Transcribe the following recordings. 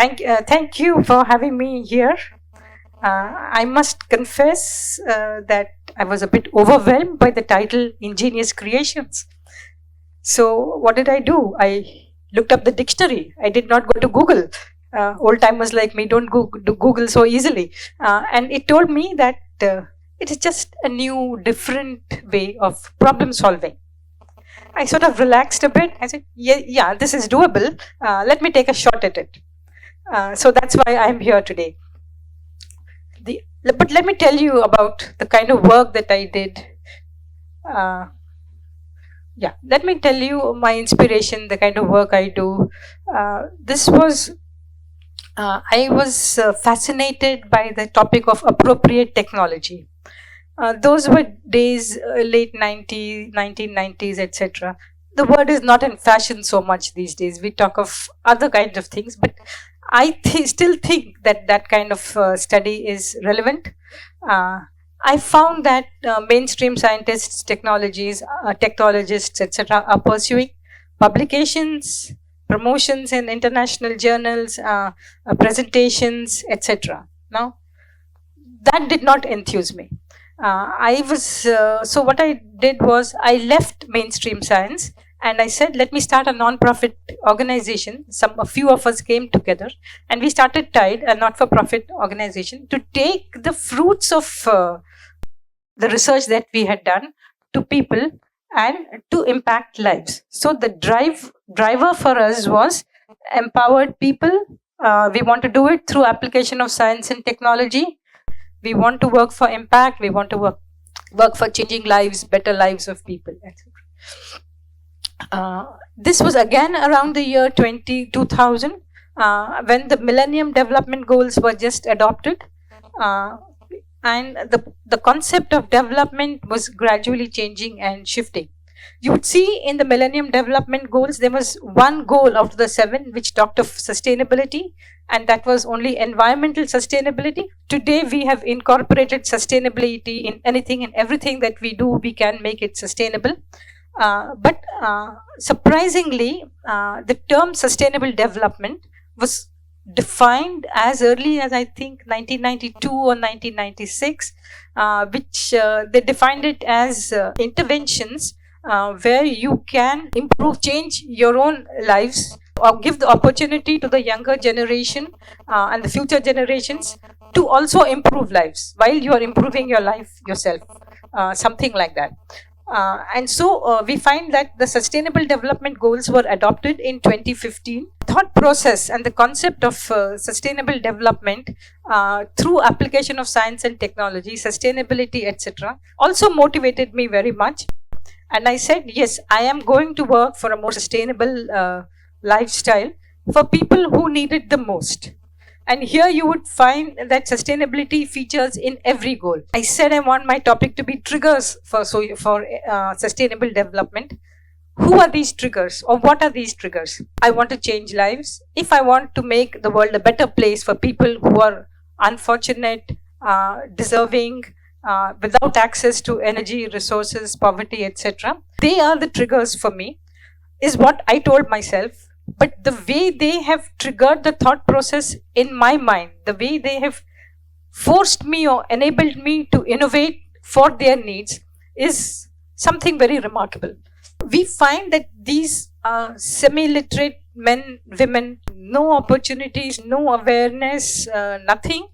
Thank you for having me here. I must confess that I was a bit overwhelmed by the title Ingenious Creations. So, what did I do? I looked up the dictionary. I did not go to Google. Old timers like me don't do Google so easily. And it told me that it is just a new, different way of problem solving. I sort of relaxed a bit. I said, yeah, this is doable. Let me take a shot at it. So that's why I'm here today. But let me tell you about the kind of work that I did. Let me tell you my inspiration, the kind of work I do. I was fascinated by the topic of appropriate technology. Those were days, late 90s, 1990s, etc. The word is not in fashion so much these days. We talk of other kinds of things, but I still think that kind of study is relevant. I found that mainstream scientists, technologists, etc., are pursuing publications, promotions in international journals, presentations, etc. Now, that did not enthuse me. So what I did was I left mainstream science and I said, let me start a non-profit organization. A few of us came together and we started TIDE, a not-for-profit organization, to take the fruits of the research that we had done to people and to impact lives. So the driver for us was empowered people. We want to do it through application of science and technology. We want to work for impact. We want to work for changing lives, better lives of people, etc. This was again around the year 2000 when the Millennium Development Goals were just adopted. And the concept of development was gradually changing and shifting. You would see in the Millennium Development Goals, there was one goal out of the 7 which talked of sustainability, and that was only environmental sustainability. Today, we have incorporated sustainability in anything and everything that we do. We can make it sustainable. But surprisingly, the term sustainable development was defined as early as I think 1992 or 1996, which they defined it as interventions where you can change your own lives or give the opportunity to the younger generation and the future generations to also improve lives while you are improving your life yourself, something like that. And so we find that the Sustainable Development Goals were adopted in 2015. Thought process and the concept of sustainable development through application of science and technology, sustainability, etc., also motivated me very much. And I said, yes, I am going to work for a more sustainable lifestyle for people who need it the most. And here you would find that sustainability features in every goal. I said I want my topic to be triggers for sustainable development. Who are these triggers, or what are these triggers? I want to change lives. If I want to make the world a better place for people who are unfortunate, deserving, without access to energy, resources, poverty, etc., they are the triggers for me, is what I told myself. But the way they have triggered the thought process in my mind, the way they have forced me or enabled me to innovate for their needs is something very remarkable. We find that these semi-literate men, women, no opportunities, no awareness, nothing.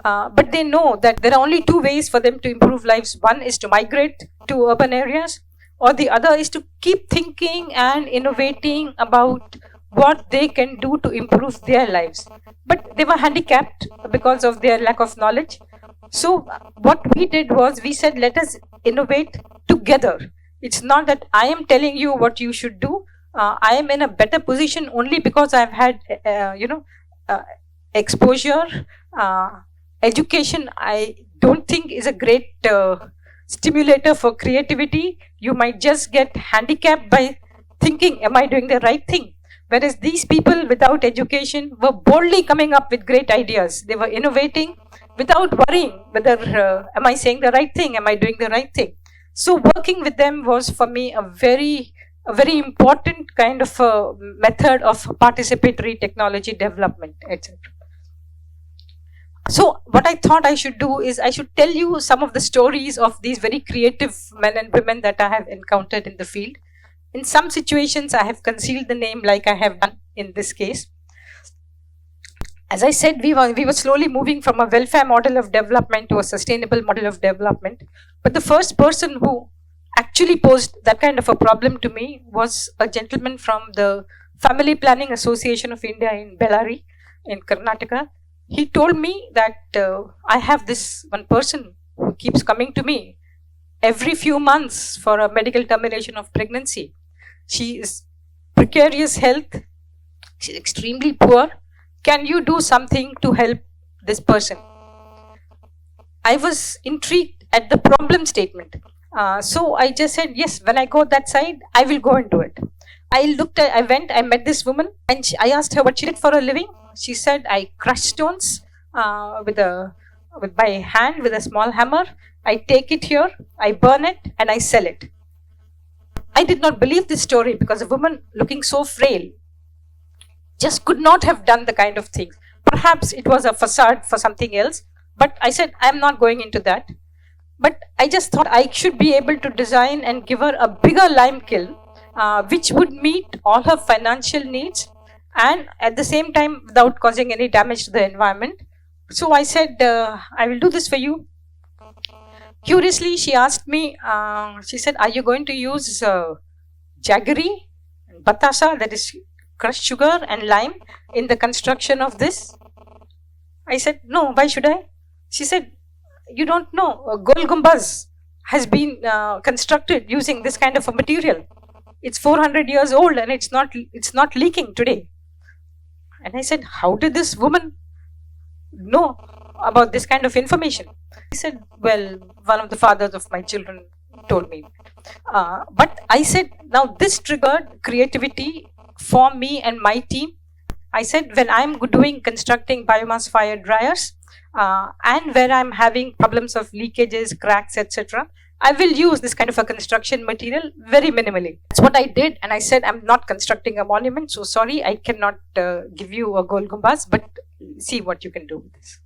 But they know that there are only 2 ways for them to improve lives. One is to migrate to urban areas, or the other is to keep thinking and innovating about what they can do to improve their lives. But they were handicapped because of their lack of knowledge. So what we did was we said, let us innovate together. It's not that I am telling you what you should do. I am in a better position only because I've had, exposure. Education, I don't think is a great stimulator for creativity. You might just get handicapped by thinking, am I doing the right thing? Whereas these people without education were boldly coming up with great ideas. They were innovating without worrying whether, am I saying the right thing? Am I doing the right thing? So working with them was for me a very a very important kind of a method of participatory technology development, etc. So what I thought I should do is I should tell you some of the stories of these very creative men and women that I have encountered in the field. In some situations, I have concealed the name like I have done in this case. As I said, we were slowly moving from a welfare model of development to a sustainable model of development. But the first person who actually posed that kind of a problem to me was a gentleman from the Family Planning Association of India in Bellary in Karnataka. He told me that I have this one person who keeps coming to me every few months for a medical termination of pregnancy. She is precarious health, she's extremely poor. Can you do something to help this person? I was intrigued at the problem statement. So I just said, yes, when I go that side, I will go and do it. I met this woman and I asked her what she did for a living. She said, I crush stones with my hand with a small hammer. I take it here, I burn it, and I sell it. I did not believe this story because a woman looking so frail just could not have done the kind of things. Perhaps it was a facade for something else, but I said, I'm not going into that. But I just thought I should be able to design and give her a bigger lime kiln, which would meet all her financial needs and at the same time without causing any damage to the environment. So I said, I will do this for you. Curiously, she asked me, she said, are you going to use jaggery, batasa, that is crushed sugar and lime in the construction of this? I said, no, why should I? She said, you don't know, Gol Gumbaz has been constructed using this kind of a material. It's 400 years old and it's not leaking today. And I said, how did this woman know about this kind of information? He said, well, one of the fathers of my children told me. But I said, now this triggered creativity for me and my team. I said, when I'm constructing biomass fired dryers and where I'm having problems of leakages, cracks, etc., I will use this kind of a construction material very minimally. That's what I did. And I said, I'm not constructing a monument, so sorry, I cannot give you a Gol Gumbaz, but see what you can do with this.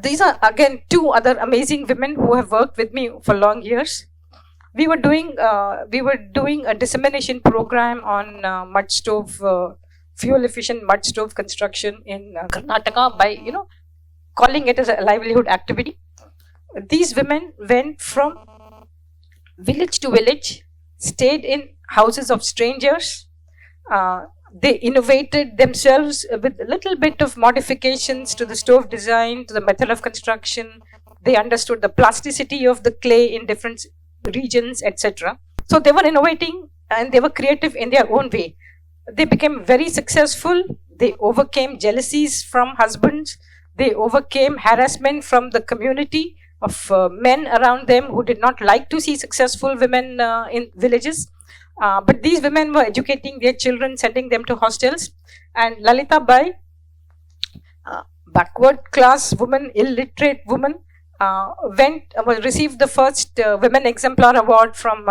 These are again two other amazing women who have worked with me for long years. We were doing a dissemination program on mud stove, fuel efficient mud stove construction in Karnataka by calling it as a livelihood activity. These women went from village to village, stayed in houses of strangers. They innovated themselves with a little bit of modifications to the stove design, to the method of construction. They understood the plasticity of the clay in different regions, etc. So they were innovating and they were creative in their own way. They became very successful. They overcame jealousies from husbands. They overcame harassment from the community of men around them who did not like to see successful women in villages. But these women were educating their children, sending them to hostels. And Lalita Bai, backward class woman, illiterate woman, received the first Women Exemplar Award from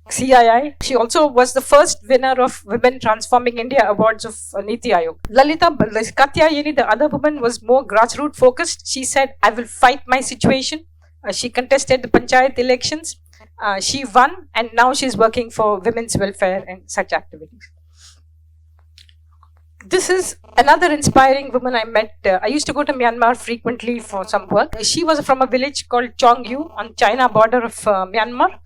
CII. She also was the first winner of Women Transforming India Awards of Niti Aayog. Katyayani, the other woman, was more grassroots focused. She said, I will fight my situation. She contested the Panchayat elections. She won, and now she's working for women's welfare and such activities. This is another inspiring woman I met. I used to go to Myanmar frequently for some work. She was from a village called Chongyu on China border of Myanmar.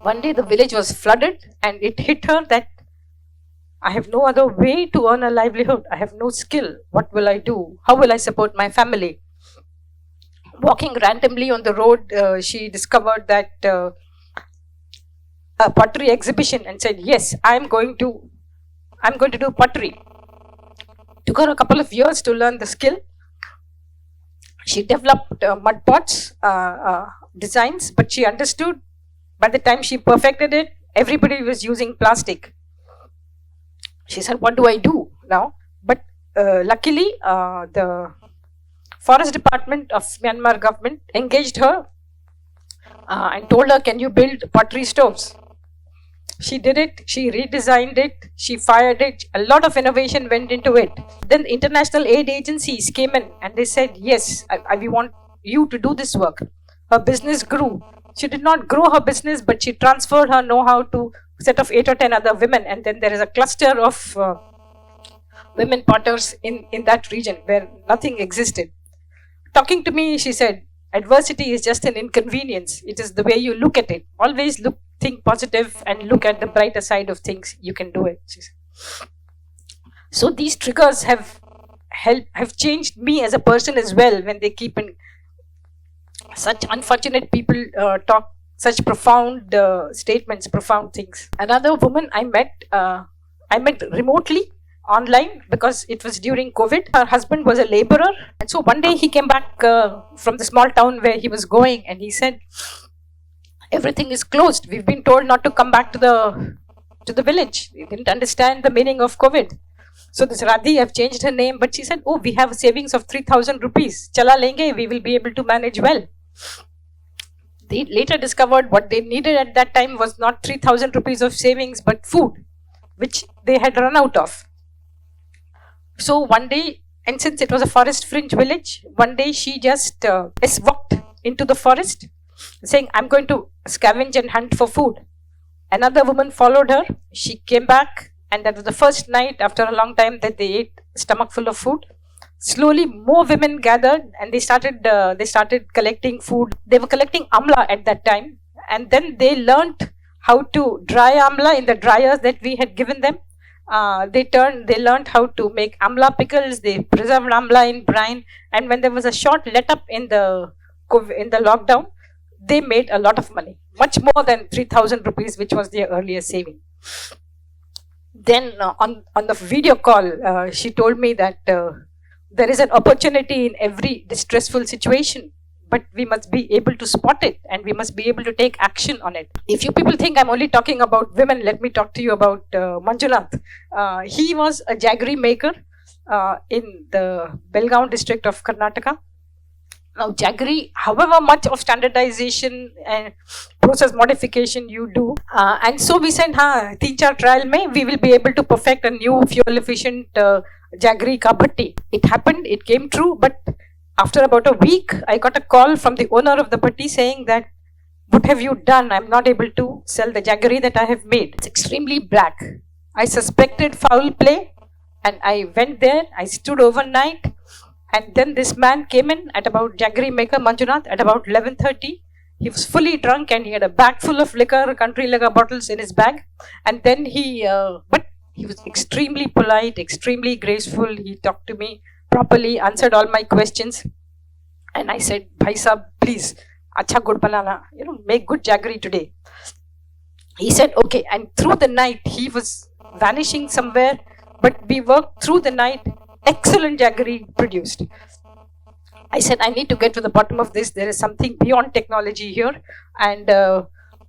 One day the village was flooded and it hit her that I have no other way to earn a livelihood. I have no skill. What will I do? How will I support my family? Walking randomly on the road, she discovered that a pottery exhibition and said, yes, I'm going to do pottery. Took her a couple of years to learn the skill. She developed mud pots designs, but she understood by the time she perfected it, everybody was using plastic. She said, what do I do now? But luckily, the Forest Department of Myanmar government engaged her and told her, can you build pottery stoves? She did it, she redesigned it, she fired it, a lot of innovation went into it. Then international aid agencies came in and they said, yes, we want you to do this work. Her business grew. She did not grow her business, but she transferred her know-how to a set of 8 or 10 other women. And then there is a cluster of women potters in that region where nothing existed. Talking to me, she said, adversity is just an inconvenience. It is the way you look at it. Always think positive and look at the brighter side of things. You can do it. So these triggers have changed me as a person as well, when they keep in such unfortunate people talk such profound statements, profound things. Another woman I met remotely online because it was during COVID. Her husband was a laborer, and so one day he came back from the small town where he was going, and he said, everything is closed. We've been told not to come back to the village. We didn't understand the meaning of COVID. So this Radhi, I've changed her name, but she said, oh, we have savings of 3,000 rupees. Chala lenge, we will be able to manage well. They later discovered what they needed at that time was not 3,000 rupees of savings, but food, which they had run out of. So one day, and since it was a forest fringe village, one day she just walked into the forest saying, I'm going to scavenge and hunt for food. Another woman followed her. She came back, and that was the first night after a long time that they ate a stomach full of food. Slowly, more women gathered, and they started collecting food. They were collecting amla at that time, and then they learned how to dry amla in the dryers that we had given them. They learned how to make amla pickles. They preserved amla in brine, and when there was a short let up in the lockdown, they made a lot of money, much more than 3,000 rupees, which was their earlier saving. Then on the video call, she told me that there is an opportunity in every distressful situation, but we must be able to spot it, and we must be able to take action on it. If you people think I'm only talking about women, let me talk to you about Manjunath. He was a jaggery maker in the Belgaum district of Karnataka. Now, jaggery, however much of standardization and process modification you do, and so we said, 3-4 trial mein we will be able to perfect a new fuel efficient jaggery ka bhatti. It happened, it came true, but after about a week, I got a call from the owner of the bhatti saying that, what have you done? I'm not able to sell the jaggery that I have made. It's extremely black. I suspected foul play, and I went there, I stood overnight. And then this man came in at about jaggery maker Manjunath at about 11:30. He was fully drunk and he had a bag full of liquor, country liquor bottles in his bag. And then but he was extremely polite, extremely graceful. He talked to me properly, answered all my questions. And I said, Bhai Sahab, please, acha gud banana, make good jaggery today. He said, okay. And through the night, he was vanishing somewhere, but we worked through the night. Excellent jaggery produced. I said, I need to get to the bottom of this. There is something beyond technology here. And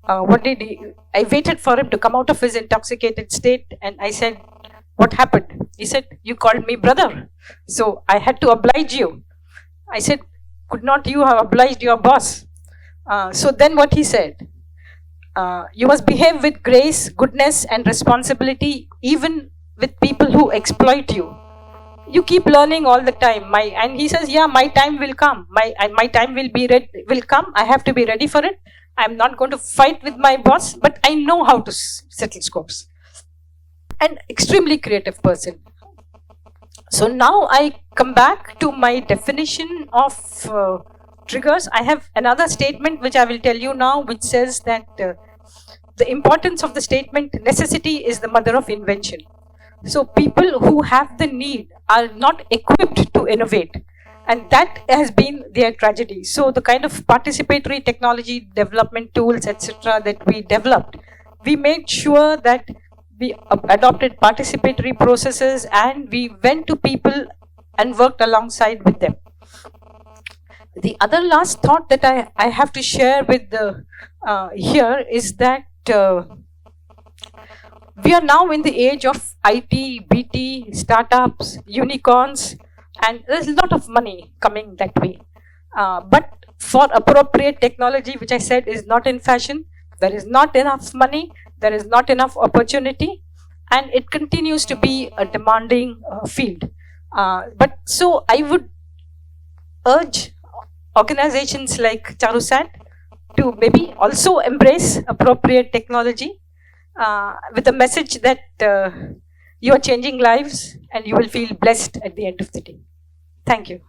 what did he? I waited for him to come out of his intoxicated state, and I said, what happened? He said, you called me brother, so I had to oblige you. I said, could not you have obliged your boss? So then what he said, you must behave with grace, goodness, and responsibility, even with people who exploit you. You keep learning all the time. And he says, yeah, my time will come. My time will come. I have to be ready for it. I'm not going to fight with my boss, but I know how to settle scores. An extremely creative person. So now I come back to my definition of triggers. I have another statement which I will tell you now, which says that the importance of the statement, necessity is the mother of invention. So people who have the need are not equipped to innovate, and that has been their tragedy. So the kind of participatory technology development tools, etc., that we developed, we made sure that we adopted participatory processes, and we went to people and worked alongside with them. The other last thought that I have to share with here is that we are now in the age of IT, BT, startups, unicorns, and there's a lot of money coming that way. But for appropriate technology, which I said is not in fashion, there is not enough money, there is not enough opportunity, and it continues to be a demanding field. But so I would urge organizations like CharuSat to maybe also embrace appropriate technology with the message that you are changing lives and you will feel blessed at the end of the day. Thank you.